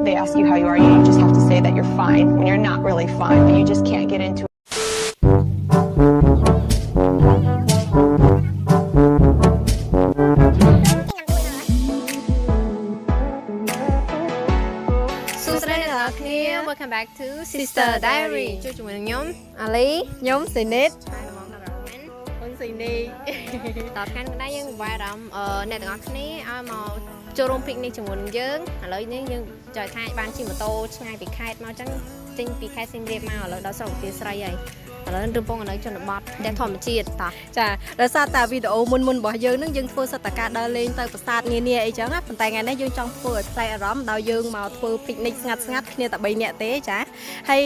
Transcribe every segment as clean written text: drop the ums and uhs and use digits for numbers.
They ask you how you are, you just have to say that you're fine when you're not really fine, but you just can't get into it. សួស្តីអ្នកនរគ្នា Welcome back to Sister Diary ជួយជាមួយនឹងខ្ញុំអាលីខ្ញុំស៊ីនីតហើយមកដល់មែនអូនស៊ីនីតើថ្ងៃនេះយើងវាយអារម្មណ៍អ្នកទាំងអស់គ្នាឲ្យមកចូលរួម picnic ជាមួយនឹងយើងឥឡូវនេះយើងចង់ថាបានជិះម៉ូតូឆ្ងាយពីខេត្តមកអញ្ចឹងចេញពីខេត្តសៀមរាបមកឥឡូវដល់ស្រុកទាស្រីហើយឥឡូវរំពងនៅជនបទដែលធម្មជាតិតោះចាដោយសារតែវីដេអូមុនរបស់យើងនឹងយើងធ្វើសតការដើរលេងទៅប្រាសាទនានាអីចឹងណាប៉ុន្តែថ្ងៃនេះយើងចង់ធ្វើឲ្យផ្លែអារម្មណ៍ដោយយើងមកធ្វើ picnic ស្ងាត់គ្នាតែ3នាក់ទេចាហើយ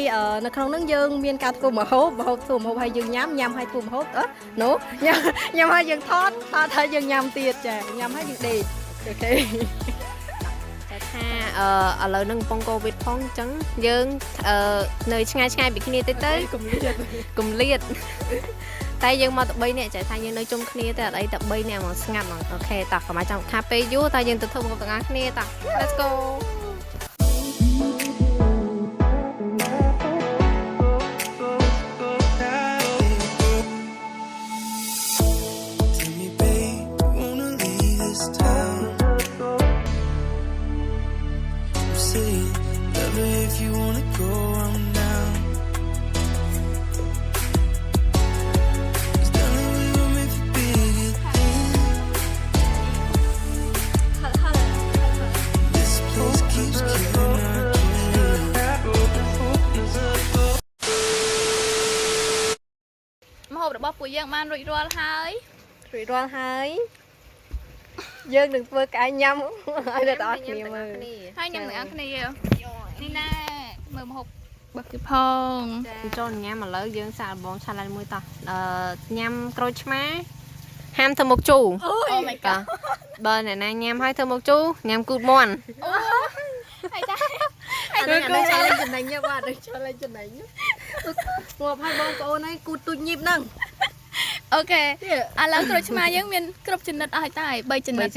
នៅក្នុងនឹងយើងមានការធ្វើម្ហូបធ្វើម្ហូបឲ្យយើងញ៉ាំឲ្យធ្វើម្ហូបណូញ៉ាំឲ្យយើងថតឲ្យយើងញ៉ាំទៀតចាញ៉ាំឲ្យយើងដេកអូខេថាឥឡូវនឹងកំពុងកូវីដផងអញ្ចឹងយើងនៅឆ្ងាយពីគ្នាទៅកុំលៀតតែយើងមកទៅ3នាក់ចាថាយើងនៅជុំគ្នាតែអត់អីតែ3នាក់មកស្ងាត់មកអូខេតោះកុំឲ្យចាំខាពេលយូរតែយើងទៅធ្វើមកទាំងអស់គ្នាតោះ Let's go If you wanna go, I'm down. 'Cause darling, we were meant for bigger things. This place keeps killing our dreams. ម្ហូបរបស់ពួកយើងបានរួចរាល់ហើយយើងនឹងធ្វើក្អែកញ៉ាំឲ្យអ្នកទាំងអស់គ្នាមើលហើយញ៉ាំទាំងអស់គ្នានេះណាមើលម្ហូបបើគឺផង ចូលញ៉ាំឥឡូវយើងសាកបង challenge មួយតោះញ៉ាំក្រូចឆ្មាហាមធ្វើមុខជូរ Oh my god បើអ្នកណាញ៉ាំហើយធ្វើមុខជូរញ៉ាំគូតមាន់ ហើយតា អានេះ challenge ចំណេញបាទ challenge ចំណេញងាប់ឲ្យបងប្អូនឲ្យគូតទូចញីបហ្នឹង អូខេឥឡូវក្រូចឆ្មាយើងមានគ្រប់ចំណិតអស់ហើយតា3ចំណិត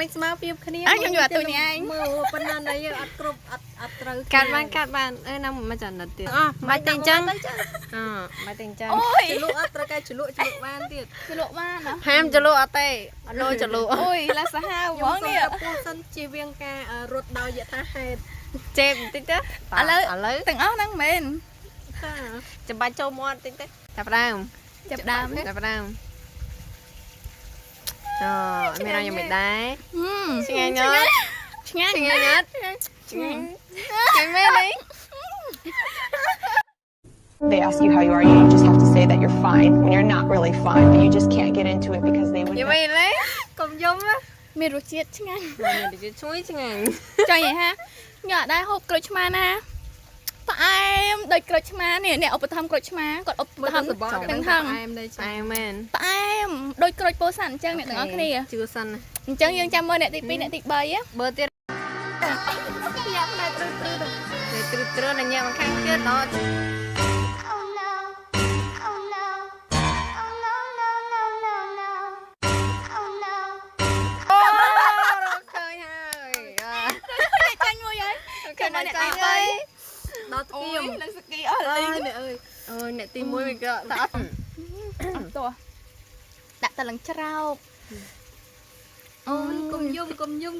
មិនស្មើពីគ្នា ខ្ញុំយកទៅនេះឯង មើលប៉ុណ្ណាណៃអត់គ្រប់អត់ត្រូវកាត់បានណាមួយចំណិតទៀតបាច់តែអញ្ចឹងបាច់តែអញ្ចឹងជ្រលក់អត់ត្រូវកែជ្រលក់បានទៀតជ្រលក់បានហាមជ្រលក់អត់ទេអត់ដូចជ្រលក់អូយឡាសាហាវហ្មងនេះ ពូសិនជៀសវាងការរត់ដោយយថាហេតុចេបបន្តិចទៅឥឡូវទាំងអស់ហ្នឹងមែនចាំបាច់ចូលមាត់បន្តិចទៅចាប់ដើមអូមានឲ្យយ៉ាងមិនដែរឆ្ងាញ់ណាស់ឆ្ងាញ់មែនទេ They ask you how you are, you just have to say that you're fine when you're not really fine, but you just can't get into it because they would. យំទេកុំយំណា មានរសជាតិឆ្ងាញ់ មានរសជាតិឈ្ងុយឆ្ងាញ់ ចង់និយាយថាខ្ញុំអត់ដែរហូបក្រូចឆ្មាណាផ្អែមដូចក្រូចឆ្មានេះអ្នកឧបត្ថម្ភក្រូចឆ្មាគាត់ឧបត្ថម្ភទាំងថងផ្អែមដែរឆ្ងាញ់មែន ផ្អែមដូចក្រូចពោធិ៍សាត់អញ្ចឹងអ្នកទាំងអស់គ្នា ជឿសិនណា អញ្ចឹងយើងចាំមើលអ្នកទី2អ្នកទី3បើទៀតញ៉ាំតែទ្រឹនឹងញ៉ាំមកខាងទៀតដល់ ដល់ស្គីអស់លេងអ្នកទី1វាក៏តែអត់តោះដាក់តលឹងច្រោក អូយកុំយំ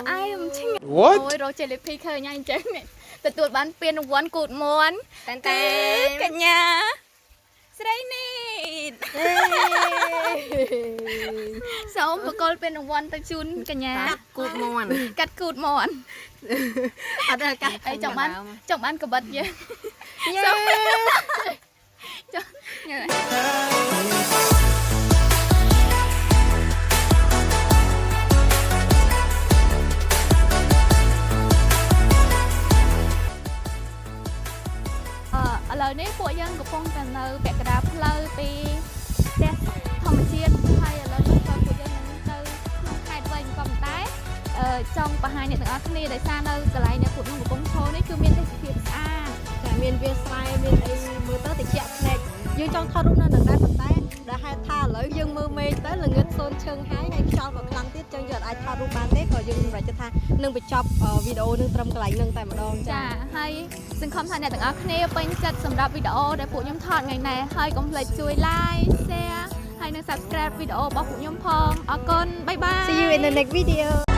អែមឆ្ងាញ់អូយរកចេលីភីឃើញអញ្ចឹងទទួលបានពានរង្វាន់គូតមន់តែកញ្ញាស្រីនេះសូមបកលពានរង្វាន់ទៅជូនកញ្ញាកាត់គូតមន់ អត់កាត់អីចង់បានកបិតយើងចង់ញ៉ាំឥឡូវនេះពួកយើងកំពុងតែនៅពាក់កណ្ដាលផ្លូវពីផ្ទះធម្មជាតិហើយឥឡូវនេះក៏ពួកយើងនឹងទៅក្នុងខេត្តវិញក៏ប៉ុន្តែចង់បង្ហាញអ្នកទាំងអស់គ្នាដោយសារនៅកន្លែងអ្នកពួកនឹងកំពុងឈរនេះគឺមានទេសភាពស្អាតតែមានវាលស្រែមានអីមើលទៅតិចភ្នែក យើងចង់ថតរូបនៅនឹងដែរប៉ុន្តែដែលហេតុថាឥឡូវយើងមើលមេឃទៅល្ងឹតសូនឈឹងហើយខ្យល់ក៏ខ្លាំងទៀតចឹងយើងអាចថតរូបបានទេក៏យើងសម្រេចចិត្តថានឹងបញ្ចប់វីដេអូនឹងត្រឹមកន្លែងនឹងតែម្ដងចាចាហើយសង្ឃឹមថាអ្នកទាំងអស់គ្នាពេញចិត្តសម្រាប់វីដេអូដែលពួកខ្ញុំថតថ្ងៃនេះហើយកុំភ្លេចជួយ like share ហើយនិង subscribe វីដេអូរបស់ពួកខ្ញុំផងអរគុណបាយបាយ See you in the next video